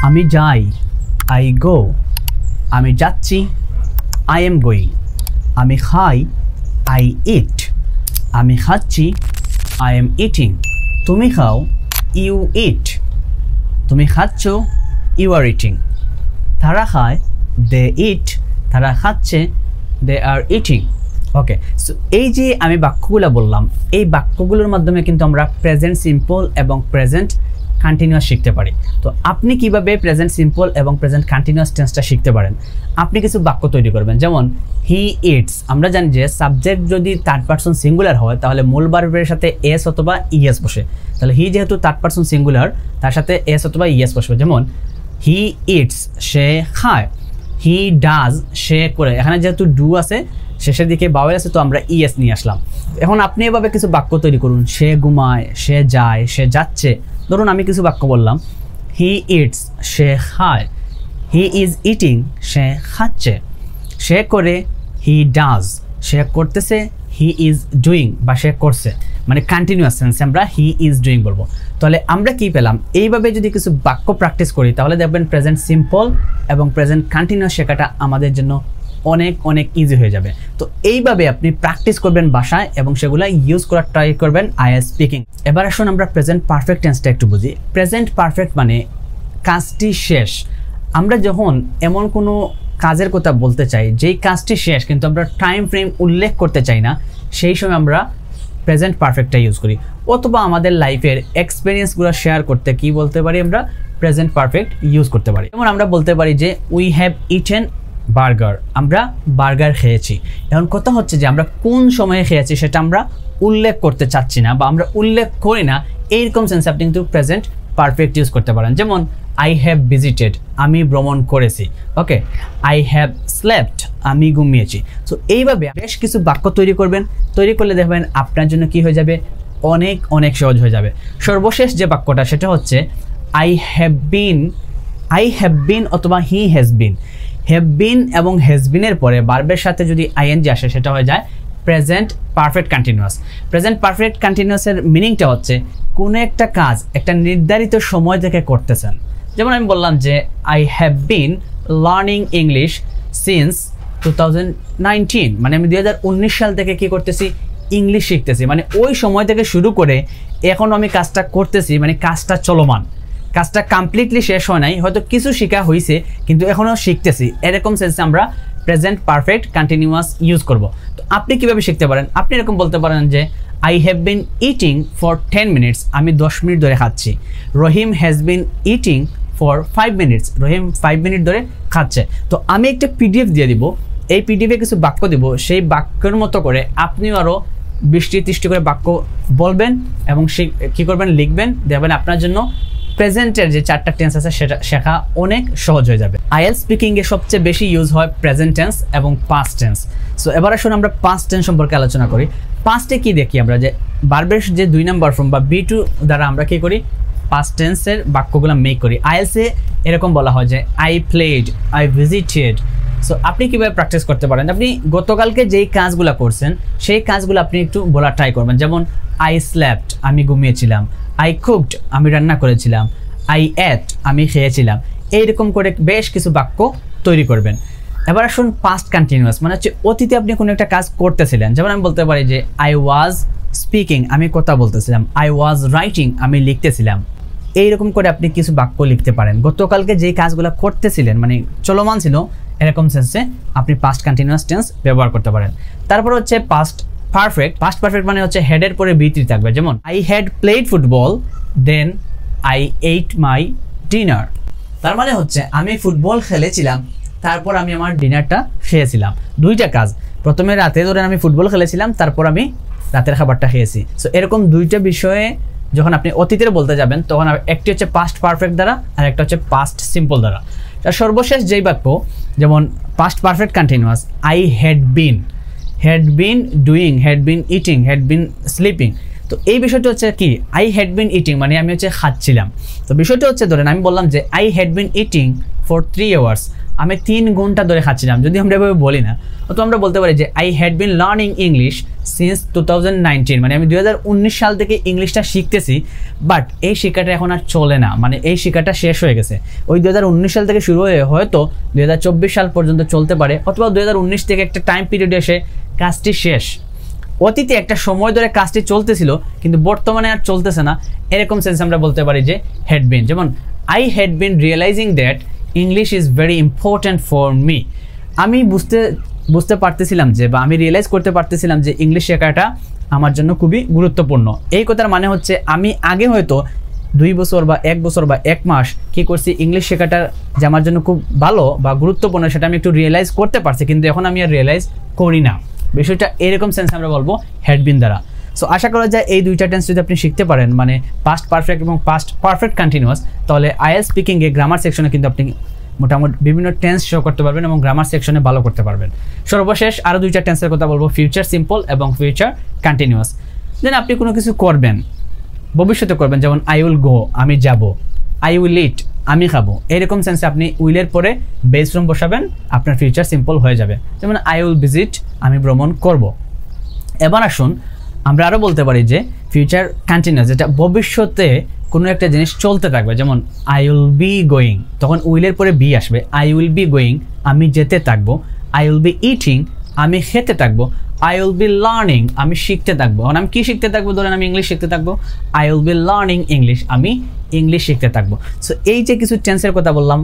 আমি যাই, I go. আমি যাচ্ছি, আই এম গোয়িং। আমি খাই, আই ইট। আমি খাচ্ছি, আই এম ইটিং। তুমি খাও, ইউ ইট। তুমি খাচ্ছ, ইউ আর ইটিং। তারা খায়, দে ইট। তারা খাচ্ছে, দে আর ইটিং। ওকে, সো এই যে আমি বাক্যগুলো বললাম, এই বাক্যগুলোর মাধ্যমে কিন্তু আমরা প্রেজেন্ট সিম্পল এবং প্রেজেন্ট কন্টিনিউয়াস শিখতে পারি। তো আপনি কিভাবে প্রেজেন্ট সিম্পল এবং প্রেজেন্ট কন্টিনিউয়াস টেন্সটা শিখতে পারেন? আপনি কিছু বাক্য তৈরি করবেন, যেমন হি ইটস। আমরা জানি যে সাবজেক্ট যদি থার্ড পারসন সিঙ্গুলার হয় তাহলে মূল ভার্বের সাথে এস অথবা ইএস বসে। তাহলে হি যেহেতু থার্ড পারসন সিঙ্গুলার, তার সাথে এস অথবা ইএস বসবে। যেমন হি ইটস, সে খায়। হি ডাজ, সে করে। এখানে যেহেতু ডু আছে, শেষের দিকে বাওয়েল আছে, তো আমরা ইএস নিয়ে আসলাম। এখন আপনি এভাবে কিছু বাক্য তৈরি করুন। সে ঘুমায়, সে যায়, সে যাচ্ছে। ধরুন আমি কিছু বাক্য বললাম, হি ইটস, সে খায়। হি ইজ ইটিং, সে খাচ্ছে। সে করে, হি ডাজ, সে করতেছে। হি ইজ ডুইং, বা সে করছে। মানে কন্টিনিউয়াস টেন্সে আমরা হি ইজ ডুইং বলবো। তাহলে আমরা কি পেলাম? এইভাবে যদি কিছু বাক্য প্র্যাকটিস করি তাহলে দেখবেন প্রেজেন্ট সিম্পল এবং প্রেজেন্ট কন্টিনিউয়াস শেখাটা আমাদের জন্য অনেক অনেক ইজি হয়ে যাবে। তো এইভাবে আপনি প্র্যাকটিস করবেন বাসায় এবং সেগুলো ইউজ করার ট্রাই করবেন আইএলটিএস স্পিকিং। এবার আসুন আমরা প্রেজেন্ট পারফেক্ট টেন্সটা একটু বুঝি। প্রেজেন্ট পারফেক্ট মানে কাজটি শেষ। আমরা যখন এমন কোনো কাজের কথা বলতে চাই যেই কাজটি শেষ কিন্তু আমরা টাইম ফ্রেম উল্লেখ করতে চাই না, সেই সময় আমরা প্রেজেন্ট পারফেক্টটা ইউজ করি। অথবা আমাদের লাইফের এক্সপিরিয়েন্সগুলো শেয়ার করতে কি বলতে পারি? আমরা প্রেজেন্ট পারফেক্ট ইউজ করতে পারি। যেমন আমরা বলতে পারি যে উই হ্যাভ ইটেন বার্গার, আমরা বার্গার খেয়েছি। এখন কথা হচ্ছে যে আমরা কোন সময়ে খেয়েছি সেটা আমরা উল্লেখ করতে চাচ্ছি না বা আমরা উল্লেখ করি না, এইরকম সেন্সে আপনি কিন্তু প্রেজেন্ট পারফেক্ট ইউজ করতে পারেন। যেমন আই হ্যাভ ভিজিটেড, আমি ভ্রমণ করেছি। ওকে, আই হ্যাভ স্লেপ্ট, আমি ঘুমিয়েছি। সো এইভাবে বেশ কিছু বাক্য তৈরি করবেন। তৈরি করলে দেখবেন আপনার জন্য কি হয়ে যাবে? অনেক অনেক সহজ হয়ে যাবে। সর্বশেষ যে বাক্যটা সেটা হচ্ছে আই হ্যাভ বিন অথবা he has been. Have been এবং হ্যাজ বিনের পরে ভার্বের সাথে যদি আইএনজি আসে সেটা হয়ে যায় present perfect continuous. Present perfect কন্টিনিউয়াসের মিনিংটা হচ্ছে কোনো একটা কাজ একটা নির্ধারিত সময় থেকে করতেছেন। যেমন আমি বললাম যে I have been learning English since 2019, মানে আমি 2019 সাল থেকে কি করতেছি? ইংলিশ শিখতেছি। মানে ওই সময় থেকে শুরু করে এখন আমি কাজটা করতেছি, মানে কাজটা চলমান, কাজটা কমপ্লিটলি শেষ হয় নাই, হয়তো কিছু শেখা হয়েছে কিন্তু এখনও শিখতেছি। এরকম সেন্সে আমরা প্রেজেন্ট পারফেক্ট কন্টিনিউয়াস ইউজ করব। তো আপনি কিভাবে শিখতে পারেন? আপনি এরকম বলতে পারেন যে I have been eating for 10 minutes, আমি 10 মিনিট ধরে খাচ্ছি। Rahim has been eating for 5 minutes, রহিম 5 মিনিট ধরে খাচ্ছে। তো আমি একটা পিডিএফ দিয়ে দিব, এই পিডিএফে কিছু বাক্য দিব, সেই বাক্যের মতো করে আপনিও আরও 20-30টি করে বাক্য বলবেন এবং সেই কী করবেন? লিখবেন। দেখবেন আপনার জন্য প্রেজেন্টের যে 4টা টেন্স আছে সেটা শেখা অনেক সহজ হয়ে যাবে। আইএলটিএস স্পিকিংয়ে সবচেয়ে বেশি ইউজ হয় প্রেজেন্ট টেন্স এবং পাস্ট টেন্স। সো এবার আসুন আমরা পাস্ট টেন্স সম্পর্কে আলোচনা করি। পাস্টে কি দেখি আমরা? যে ভার্বের যে 2 নম্বর ফর্ম বা B2 দ্বারা আমরা কি করি? পাস্ট টেন্সের বাক্যগুলো মেক করি। আইএলটিএসে এরকম বলা হয় যে I played, I visited. So আপনি কীভাবে প্র্যাকটিস করতে পারেন? আপনি গতকালকে যেই কাজগুলো করছেন সেই কাজগুলো আপনি একটু বলা ট্রাই করবেন। যেমন আই স্ল্যাপ্ট, আমি ঘুমিয়েছিলাম। আই কুকড, আমি রান্না করেছিলাম। আই এট, আমি খেয়েছিলাম। এইরকম করে বেশ কিছু বাক্য তৈরি করবেন। এবার আসুন পাস্ট কন্টিনিউয়াস, মানে হচ্ছে অতীতে আপনি কোনো একটা কাজ করতেছিলেন। যেমন আমি বলতে পারি যে আই ওয়াজ স্পিকিং, আমি কথা বলতেছিলাম। আই ওয়াজ রাইটিং, আমি লিখতেছিলাম। এইরকম করে আপনি কিছু বাক্য লিখতে পারেন। গতকালকে যেই কাজগুলো করতেছিলেন মানে চলমান ছিল, এরকম সেন্সে আপনি পাস্ট কন্টিনিউয়াস টেন্স ব্যবহার করতে পারেন। তারপর হচ্ছে পাস্ট পারফেক্ট। পাস্ট পারফেক্ট মানে হচ্ছে হেডের পরে B3 থাকবে। যেমন I had played football then I ate my dinner. তার মানে হচ্ছে আমি ফুটবল খেলেছিলাম, তারপর আমি আমার ডিনারটা খেয়েছিলাম। 2টা কাজ, প্রথমে রাতে ধরেন আমি ফুটবল খেলেছিলাম, তারপর আমি রাতের খাবারটা খেয়েছি। সো এরকম 2টা বিষয়ে যখন আপনি অতীতের বলতে যাবেন তখন একটি হচ্ছে পাস্ট পারফেক্ট দ্বারা আর একটা হচ্ছে পাস্ট সিম্পল দ্বারা। তার সর্বশেষ যেই বাক্য, যেমন past perfect continuous, I had been doing, had been eating, had been sleeping. তো এই বিষয়টা হচ্ছে কি? আই হ্যাড বিন ইটিং মানে আমি হচ্ছে খাচ্ছিলাম। তো বিষয়টা হচ্ছে ধরেন আমি বললাম যে I had been eating for 3 hours, আমি 3 ঘন্টা ধরে খাচ্ছিলাম। যদি আমরা এভাবে বলি না, তো আমরা বলতে পারি যে I had been learning English since 2019, মানে আমি 2019 সাল থেকে ইংলিশটা শিখতেছি, বাট এই শিক্ষাটা এখন আর চলে না, মানে এই শিক্ষাটা শেষ হয়ে গেছে। ওই 2019 সাল থেকে শুরু হয়ে হয়তো 2024 সাল পর্যন্ত চলতে পারে, অথবা 2019 থেকে একটা টাইম পিরিয়ডে এসে কাজটি শেষ। অতীতে একটা সময় ধরে কাজটি চলতেছিল কিন্তু বর্তমানে আর চলতেছে না, এরকম সেন্স আমরা বলতে পারি যে হ্যাড বিন। যেমন I had been realising that English is very important for me, আমি বুঝতে পারতেছিলাম যে, বা আমি রিয়েলাইজ করতে পারতেছিলাম যে ইংলিশ শেখাটা আমার জন্য খুবই গুরুত্বপূর্ণ। এই কথার মানে হচ্ছে আমি আগে হয়তো 2 বছর বা 1 বছর বা 1 মাস কী করছি, ইংলিশ শেখাটা যে আমার জন্য খুব ভালো বা গুরুত্বপূর্ণ সেটা আমি একটু রিয়েলাইজ করতে পারছি, কিন্তু এখন আমি আর রিয়েলাইজ করি না। বিষয়টা এরকম সেন্স আমরা বলবো হ্যাড বিন দ্বারা। সো আশা করা যায় এই দুইটা টেন্স যদি আপনি শিখতে পারেন, মানে পাস্ট পারফেক্ট এবং পাস্ট পারফেক্ট কন্টিনিউয়াস, তাহলে আইএলটিএস স্পিকিংয়ে গ্রামার সেকশনে কিন্তু আপনি মোটামুটি বিভিন্ন টেন্স শো করতে পারবেন এবং গ্রামার সেকশনে ভালো করতে পারবেন। সর্বশেষ আরও দুইটা টেন্সের কথা বলবো, ফিউচার সিম্পল এবং ফিউচার কন্টিনিউয়াস। দেন আপনি কোনো কিছু করবেন, ভবিষ্যতে করবেন, যেমন আই উইল গো, আমি যাব, আই উইল ইট, আমি খাবো, এরকম সেন্সে আপনি উইলের পরে বেস ফর্ম বসাবেন, আপনার ফিউচার সিম্পল হয়ে যাবে। যেমন আই উইল ভিজিট, আমি ভ্রমণ করব। এবার আসুন আমরা আরও বলতে পারি যে ফিউচার কন্টিনিউয়াস, যেটা ভবিষ্যতে কোনো একটা জিনিস চলতে থাকবে। যেমন আই উইল বি গোয়িং, তখন উইলের পরে বি আসবে, আই উইল বি গোয়িং, আমি যেতে থাকবো, আই উইল বি ইটিং, আমি খেতে থাকবো, আই উইল বি লার্নিং, আমি শিখতে থাকবো। এখন আমি কী শিখতে থাকবো? ধরেন আমি ইংলিশ শিখতে থাকবো, I will be learning English, আমি ইংলিশ শিখতে থাকবো। সো এই যে কিছু টেন্সের কথা বললাম,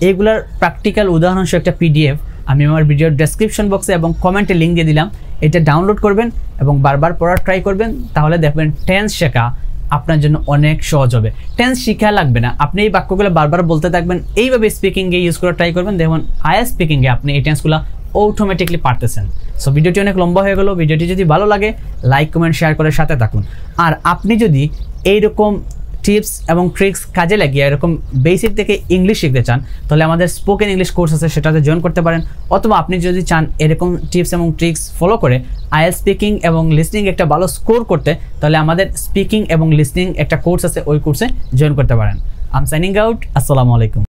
এইগুলার প্র্যাকটিক্যাল উদাহরণ সহ একটা পিডিএফ আমি আমার ভিডিওর ডেসক্রিপশন বক্সে এবং কমেন্টে লিঙ্ক দিয়ে দিলাম, এটা ডাউনলোড করবেন এবং বারবার পড়ার ট্রাই করবেন, তাহলে দেখবেন টেন্স শেখা আপনার জন্য অনেক সহজ হবে। টেন্স শিখা লাগবে না, আপনি এই বাক্যগুলো বারবার বলতে থাকবেন, এইভাবে স্পিকিংয়ে ইউজ করে ট্রাই করবেন, দেখুন আইএলটিএস স্পিকিংয়ে আপনি এই টেন্সগুলো অটোমেটিকলি পারতেছেন। সো ভিডিওটি অনেক লম্বা হয়ে গেল, ভিডিওটি যদি ভালো লাগে লাইক কমেন্ট শেয়ার করে সাথে থাকুন। আর আপনি যদি এইরকম টিপস এবং ট্রিক্স কাজে লাগিয়ে এরকম বেসিক থেকে ইংলিশ শিখতে চান, তাহলে আমাদের স্পোকেন ইংলিশ কোর্স আছে, সেটাতে জয়েন করতে পারেন। অথবা আপনি যদি চান এরকম টিপস এবং ট্রিক্স ফলো করে আইএলটিএস স্পিকিং এবং লিসনিং একটা ভালো স্কোর করতে, তাহলে আমাদের স্পিকিং এবং লিসনিং একটা কোর্স আছে, ওই কোর্সে জয়েন করতে পারেন। I am signing out. আসসালামু আলাইকুম।